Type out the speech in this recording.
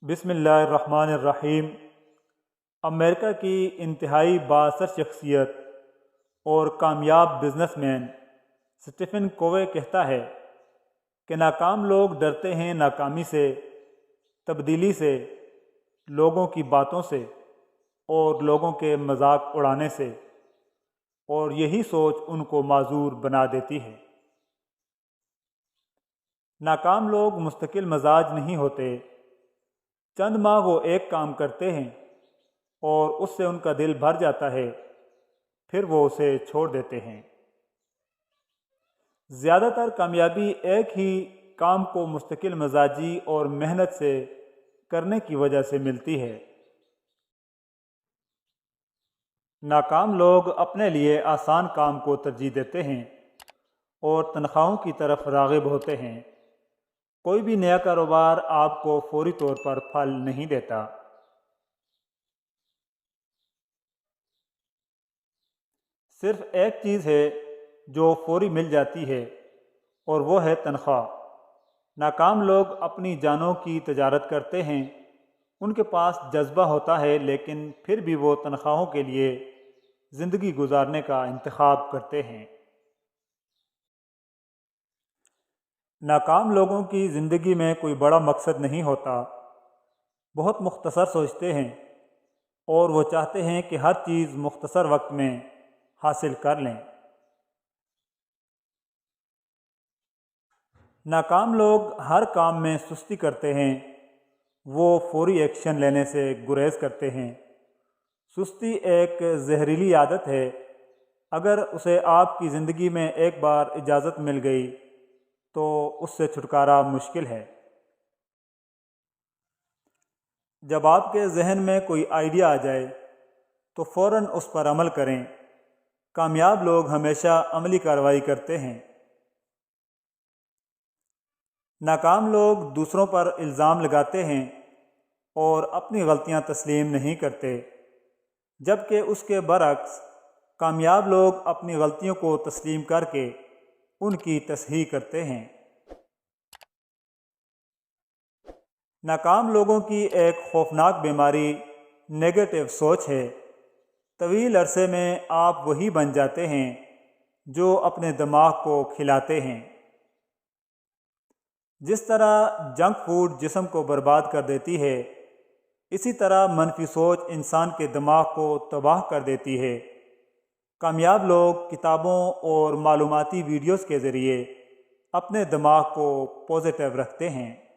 بسم اللہ الرحمن الرحیم۔ امریکہ کی انتہائی بااثر شخصیت اور کامیاب بزنس مین سٹیفن کووے کہتا ہے کہ ناکام لوگ ڈرتے ہیں ناکامی سے، تبدیلی سے، لوگوں کی باتوں سے اور لوگوں کے مذاق اڑانے سے، اور یہی سوچ ان کو معذور بنا دیتی ہے۔ ناکام لوگ مستقل مزاج نہیں ہوتے۔ چند ماہ وہ ایک کام کرتے ہیں اور اس سے ان کا دل بھر جاتا ہے، پھر وہ اسے چھوڑ دیتے ہیں۔ زیادہ تر کامیابی ایک ہی کام کو مستقل مزاجی اور محنت سے کرنے کی وجہ سے ملتی ہے۔ ناکام لوگ اپنے لیے آسان کام کو ترجیح دیتے ہیں اور تنخواہوں کی طرف راغب ہوتے ہیں۔ کوئی بھی نیا کاروبار آپ کو فوری طور پر پھل نہیں دیتا۔ صرف ایک چیز ہے جو فوری مل جاتی ہے اور وہ ہے تنخواہ۔ ناکام لوگ اپنی جانوں کی تجارت کرتے ہیں۔ ان کے پاس جذبہ ہوتا ہے، لیکن پھر بھی وہ تنخواہوں کے لیے زندگی گزارنے کا انتخاب کرتے ہیں۔ ناکام لوگوں کی زندگی میں کوئی بڑا مقصد نہیں ہوتا۔ بہت مختصر سوچتے ہیں اور وہ چاہتے ہیں کہ ہر چیز مختصر وقت میں حاصل کر لیں۔ ناکام لوگ ہر کام میں سستی کرتے ہیں۔ وہ فوری ایکشن لینے سے گریز کرتے ہیں۔ سستی ایک زہریلی عادت ہے۔ اگر اسے آپ کی زندگی میں ایک بار اجازت مل گئی تو اس سے چھٹکارا مشکل ہے۔ جب آپ کے ذہن میں کوئی آئیڈیا آ جائے تو فوراً اس پر عمل کریں۔ کامیاب لوگ ہمیشہ عملی کارروائی کرتے ہیں۔ ناکام لوگ دوسروں پر الزام لگاتے ہیں اور اپنی غلطیاں تسلیم نہیں کرتے، جبکہ اس کے برعکس کامیاب لوگ اپنی غلطیوں کو تسلیم کر کے ان کی تصحیح کرتے ہیں۔ ناکام لوگوں کی ایک خوفناک بیماری نیگیٹو سوچ ہے۔ طویل عرصے میں آپ وہی بن جاتے ہیں جو اپنے دماغ کو کھلاتے ہیں۔ جس طرح جنک فوڈ جسم کو برباد کر دیتی ہے، اسی طرح منفی سوچ انسان کے دماغ کو تباہ کر دیتی ہے۔ کامیاب لوگ کتابوں اور معلوماتی ویڈیوز کے ذریعے اپنے دماغ کو پازیٹیو رکھتے ہیں۔